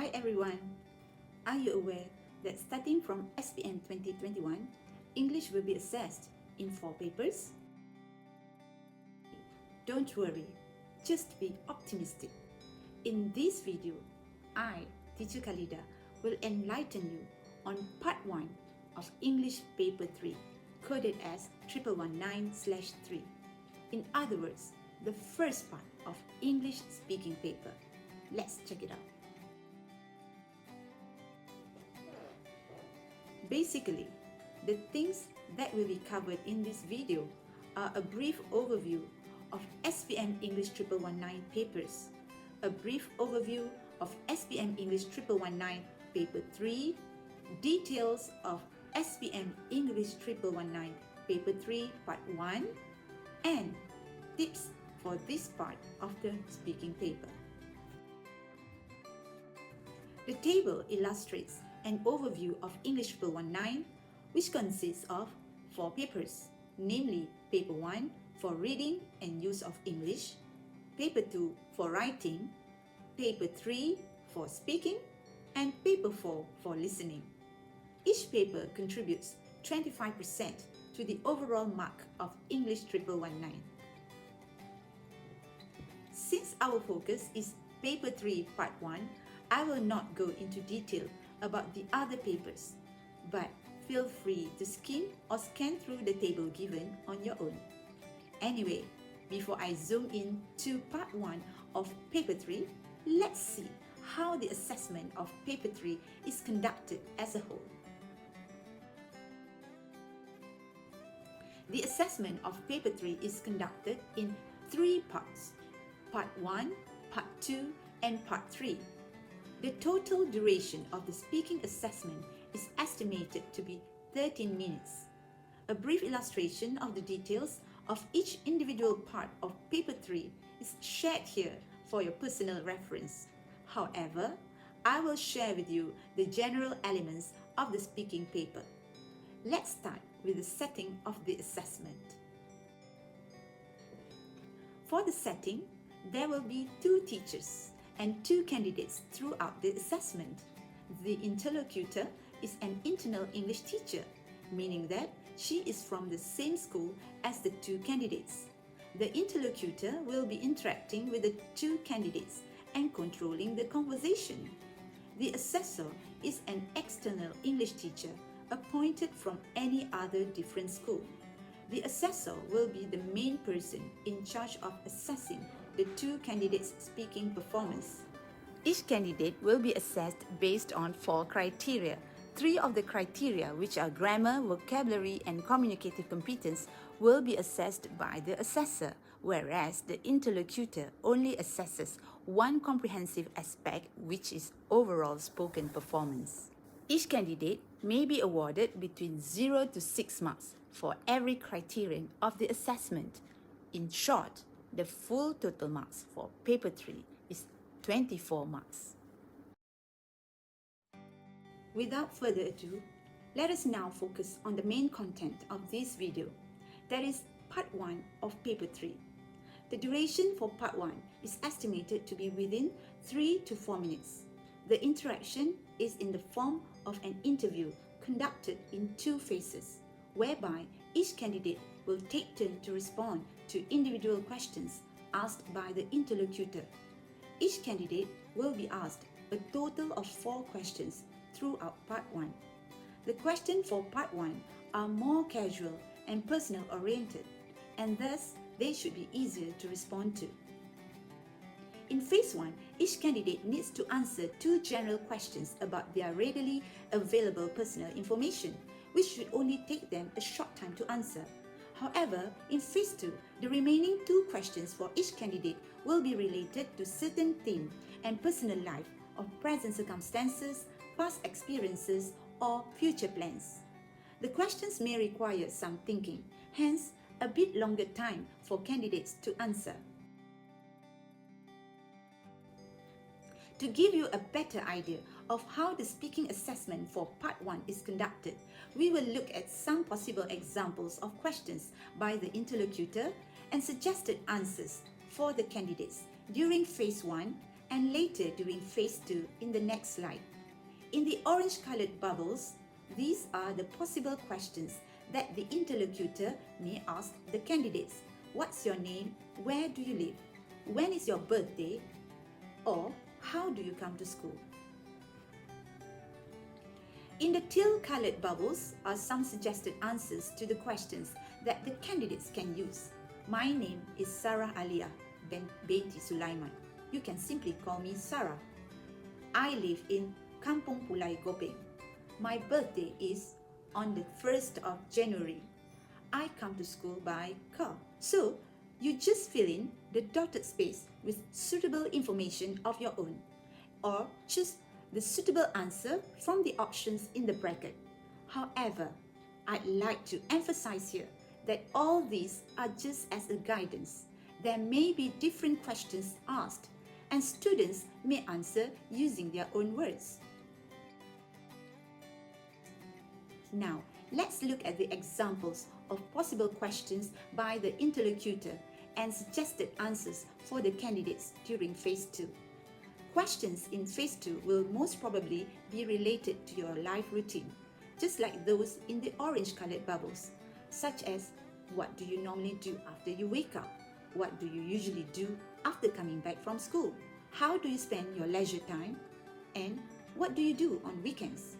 Hi everyone! Are you aware that starting from SPM 2021, English will be assessed in 4 papers? Don't worry, just be optimistic. In this video, I, Teacher Khalida, will enlighten you on Part 1 of English Paper 3, coded as 1119/3. In other words, the first part of English speaking paper. Let's check it out. Basically, the things that will be covered in this video are a brief overview of SPM English 1119 papers, a brief overview of SPM English 1119 Paper 3, details of SPM English 1119 Paper 3 Part 1, and tips for this part of the speaking paper. The table illustrates an overview of English 1119, which consists of 4 papers, namely Paper 1 for reading and use of English, Paper 2 for writing, Paper 3 for speaking, and Paper 4 for listening. Each paper contributes 25% to the overall mark of English 1119. Since our focus is Paper 3 Part 1, I will not go into detail about the other papers, but feel free to skim or scan through the table given on your own. Anyway, before I zoom in to Part 1 of Paper 3, let's see how the assessment of Paper 3 is conducted as a whole. The assessment of Paper 3 is conducted in 3 parts: Part 1, Part 2, and Part 3. The total duration of the speaking assessment is estimated to be 13 minutes. A brief illustration of the details of each individual part of Paper 3 is shared here for your personal reference. However, I will share with you the general elements of the speaking paper. Let's start with the setting of the assessment. For the setting, there will be 2 teachers and 2 candidates throughout the assessment. The interlocutor is an internal English teacher, meaning that she is from the same school as the 2 candidates. The interlocutor will be interacting with the 2 candidates and controlling the conversation. The assessor is an external English teacher appointed from any other different school. The assessor will be the main person in charge of assessing the 2 candidates' speaking performance. Each candidate will be assessed based on 4 criteria. 3 of the criteria, which are grammar, vocabulary, and communicative competence, will be assessed by the assessor, whereas the interlocutor only assesses 1 comprehensive aspect, which is overall spoken performance. Each candidate may be awarded between 0 to 6 marks for every criterion of the assessment. In short, the full total marks for Paper 3 is 24 marks. Without further ado, let us now focus on the main content of this video, that is Part 1 of Paper 3. The duration for Part 1 is estimated to be within 3 to 4 minutes. The interaction is in the form of an interview conducted in 2 phases, whereby each candidate will take turn to respond to individual questions asked by the interlocutor. Each candidate will be asked a total of 4 questions throughout Part 1. The questions for Part 1 are more casual and personal oriented, and thus they should be easier to respond to. In Phase 1, each candidate needs to answer 2 general questions about their readily available personal information, which should only take them a short time to answer. However, in Phase 2, the remaining 2 questions for each candidate will be related to certain theme and personal life of present circumstances, past experiences, or future plans. The questions may require some thinking, hence a bit longer time for candidates to answer. To give you a better idea of how the speaking assessment for Part 1 is conducted, we will look at some possible examples of questions by the interlocutor and suggested answers for the candidates during Phase 1 and later during phase 2 in the next slide. In the orange colored bubbles, these are the possible questions that the interlocutor may ask the candidates. What's your name? Where do you live? When is your birthday? Or how do you come to school? In the teal colored bubbles are some suggested answers to the questions that the candidates can use. My name is Sarah Alia binti Sulaiman. You can simply call me Sarah. I live in Kampung Pulai Gopeng. My birthday is on the 1st of January. I come to school by car. So, you just fill in the dotted space with suitable information of your own, or choose the suitable answer from the options in the bracket. However, I'd like to emphasize here that all these are just as a guidance. There may be different questions asked, and students may answer using their own words. Now, let's look at the examples of possible questions by the interlocutor and suggested answers for the candidates during phase 2. Questions in phase 2 will most probably be related to your life routine, just like those in the orange colored bubbles, such as what do you normally do after you wake up? What do you usually do after coming back from school? How do you spend your leisure time? And what do you do on weekends?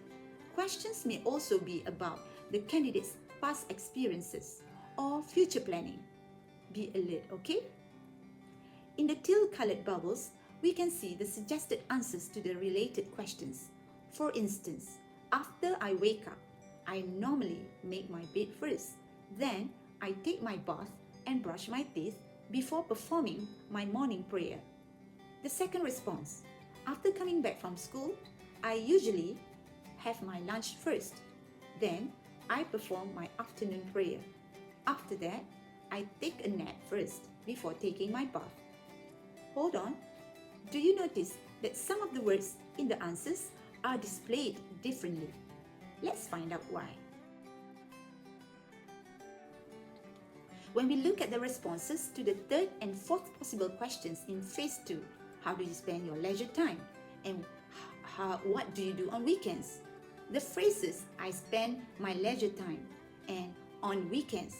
Questions may also be about the candidate's past experiences or future planning. Be alert, okay? In the teal colored bubbles, we can see the suggested answers to the related questions. For instance, after I wake up, I normally make my bed first. Then, I take my bath and brush my teeth before performing my morning prayer. The second response, after coming back from school, I usually have my lunch first. Then, I perform my afternoon prayer. After that, I take a nap first before taking my bath. Hold on. Do you notice that some of the words in the answers are displayed differently? Let's find out why. When we look at the responses to the third and fourth possible questions in phase 2, how do you spend your leisure time? And what do you do on weekends? The phrases, I spend my leisure time and on weekends,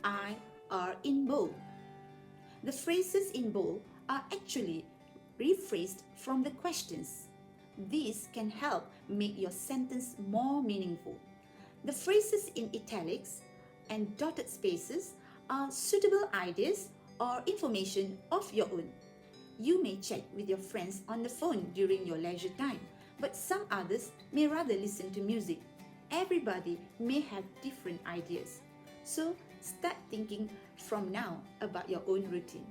are in bold. The phrases in bold are actually rephrased from the questions. These can help make your sentence more meaningful. The phrases in italics and dotted spaces are suitable ideas or information of your own. You may chat with your friends on the phone during your leisure time, but some others may rather listen to music. Everybody may have different ideas. So start thinking from now about your own routine.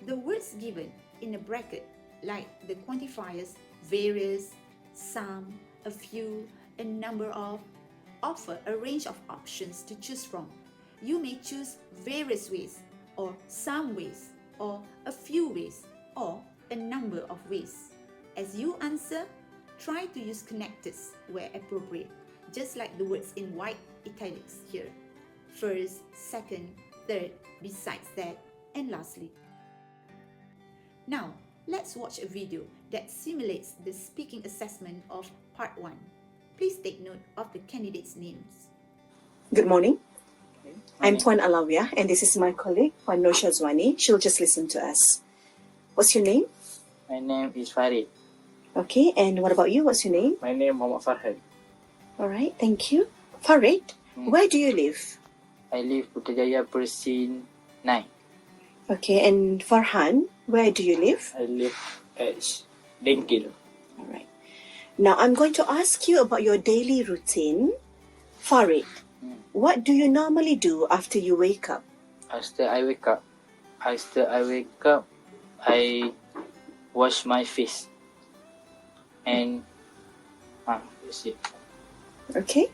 The words given in a bracket, like the quantifiers various, some, a few, a number of, offer a range of options to choose from. You may choose various ways, or some ways, or a few ways, or a number of ways. As you answer, try to use connectors where appropriate, just like the words in white italics here. First, second, third, besides that, and lastly. Now, let's watch a video that simulates the speaking assessment of Part 1. Please take note of the candidates' names. Good morning. I'm Puan Alawia, and this is my colleague, Puan Nur Shazwani. She'll just listen to us. What's your name? My name is Farid. Okay, and what about you? What's your name? My name is Muhammad Farhad. All right, thank you. Farid, where do you live? I live Putrajaya Persin 9. Okay, and Farhan, where do you live? I live at Dengkil. All right. Now, I'm going to ask you about your daily routine. Farid, what do you normally do after you wake up? After I wake up, I wash my face. And that's it. Okay.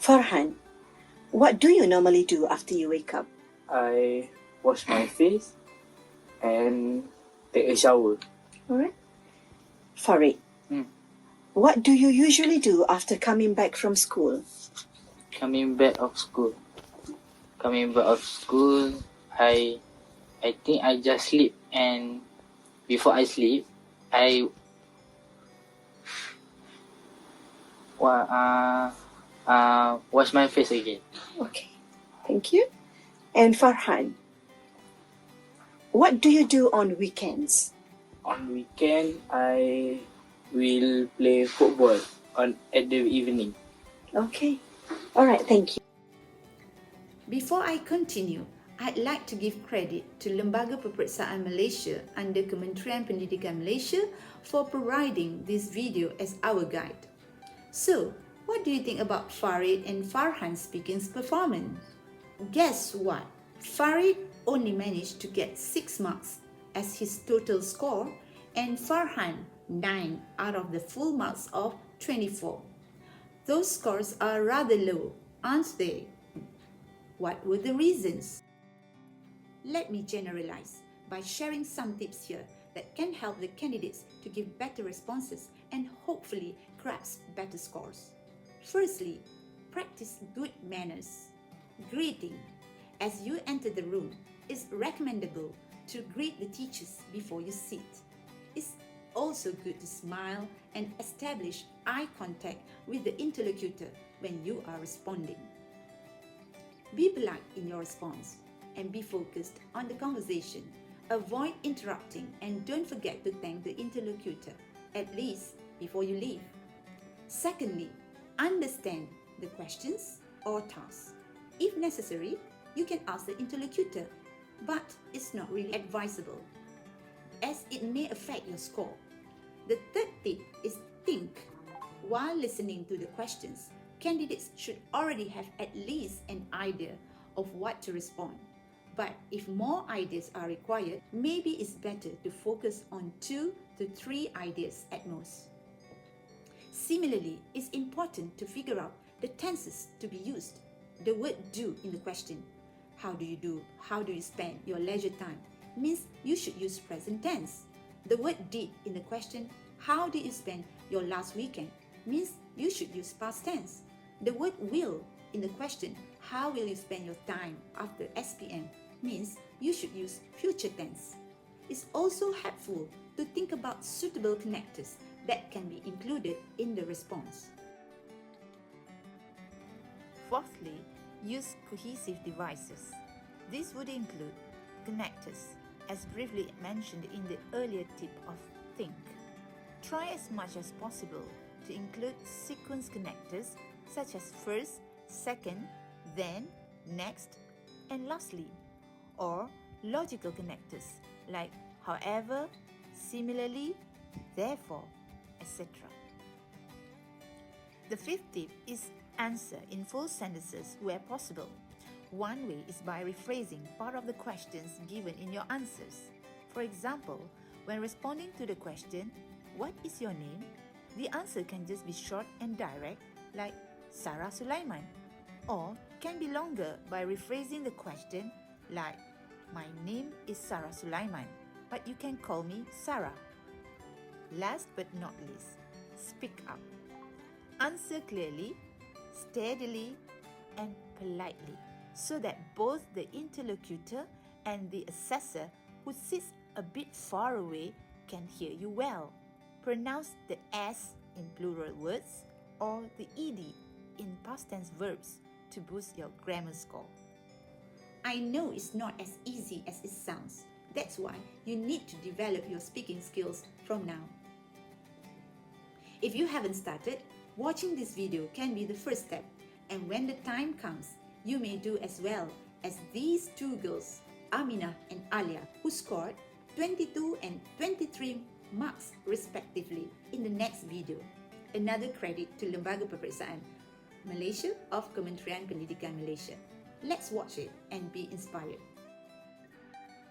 Farhan, what do you normally do after you wake up? I wash my face and take a shower. All right. Farid, what do you usually do after coming back from school? Coming back of school, I think I just sleep and before I sleep, I wash my face again. Okay, thank you. And Farhan, what do you do on weekends? On weekend, I will play football at the evening. Okay, all right, thank you. Before I continue, I'd like to give credit to Lembaga Peperiksaan Malaysia under Kementerian Pendidikan Malaysia for providing this video as our guide. So, what do you think about Farid and Farhan's speaking's performance? Guess what? Farid only managed to get 6 marks as his total score and Farhan 9 out of the full marks of 24. Those scores are rather low, aren't they? What were the reasons? Let me generalize by sharing some tips here that can help the candidates to give better responses and hopefully grasp better scores. Firstly, practice good manners. Greeting. As you enter the room, it's recommendable to greet the teachers before you sit. It's also good to smile and establish eye contact with the interlocutor when you are responding. Be polite in your response and be focused on the conversation. Avoid interrupting and don't forget to thank the interlocutor, at least before you leave. Secondly, understand the questions or tasks. If necessary, you can ask the interlocutor, but it's not really advisable as it may affect your score. The third tip is think. While listening to the questions, candidates should already have at least an idea of what to respond. But if more ideas are required, maybe it's better to focus on 2 to 3 ideas at most. Similarly, it's important to figure out the tenses to be used. The word do in the question, how do you spend your leisure time, means you should use present tense. The word did in the question, how did you spend your last weekend, means you should use past tense. The word will in the question, how will you spend your time after SPM, means you should use future tense. It's also helpful to think about suitable connectors that can be included in the response. Fourthly, use cohesive devices. This would include connectors, as briefly mentioned in the earlier tip of think. Try as much as possible to include sequence connectors such as first, second, then, next, and lastly, or logical connectors like however, similarly, therefore, etc. The fifth tip is answer in full sentences where possible. One way is by rephrasing part of the questions given in your answers. For example, when responding to the question, "What is your name?" the answer can just be short and direct like Sarah Sulaiman, or can be longer by rephrasing the question like "My name is Sarah Sulaiman, but you can call me Sarah." Last but not least, speak up. Answer clearly, steadily, and politely so that both the interlocutor and the assessor who sits a bit far away can hear you well. Pronounce the S in plural words or the ED in past tense verbs to boost your grammar score. I know it's not as easy as it sounds. That's why you need to develop your speaking skills from now. If you haven't started, watching this video can be the first step, and when the time comes, you may do as well as these two girls, Aminah and Alia, who scored 22 and 23 marks respectively in the next video. Another credit to Lembaga Peperiksaan Malaysia of Kementerian Pendidikan Malaysia. Let's watch it and be inspired.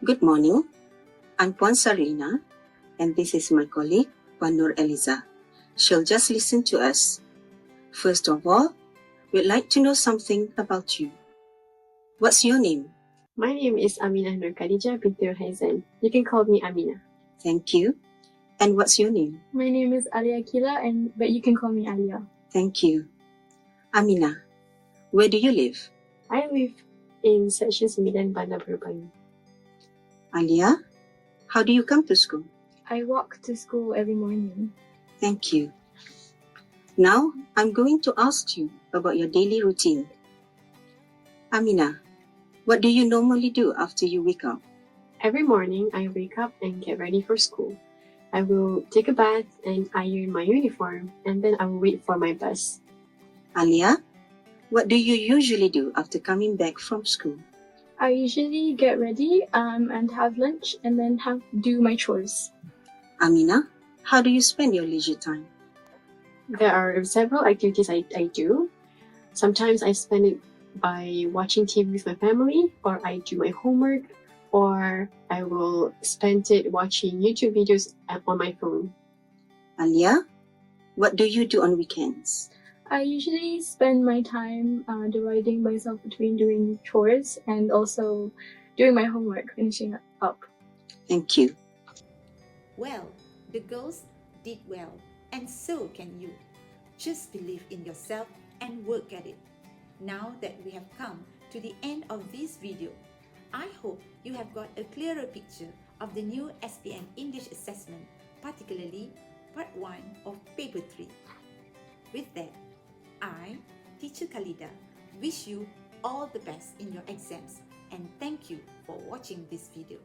Good morning. I'm Puan Sarina, and this is my colleague, Puan Nur Eliza. She'll just listen to us. First of all, we'd like to know something about you. What's your name? My name is Aminah Nur Khadijah binti Haizan. You can call me Aminah. Thank you. And what's your name? My name is Alia Kila, but you can call me Alia. Thank you. Aminah, where do you live? I live in Section 9 Bandar Baru Bayu. Alia, how do you come to school? I walk to school every morning. Thank you. Now, I'm going to ask you about your daily routine. Amina, what do you normally do after you wake up? Every morning, I wake up and get ready for school. I will take a bath and iron my uniform, and then I will wait for my bus. Alia, what do you usually do after coming back from school? I usually get ready and have lunch and then do my chores. Amina, how do you spend your leisure time? There are several activities I do. Sometimes I spend it by watching TV with my family, or I do my homework, or I will spend it watching YouTube videos on my phone. Alia, what do you do on weekends? I usually spend my time dividing myself between doing chores and also doing my homework, finishing up. Thank you. Well, the girls did well, and so can you. Just believe in yourself and work at it. Now that we have come to the end of this video, I hope you have got a clearer picture of the new SPM English assessment, particularly Part 1 of Paper 3. With that, I, Teacher Khalida, wish you all the best in your exams and thank you for watching this video.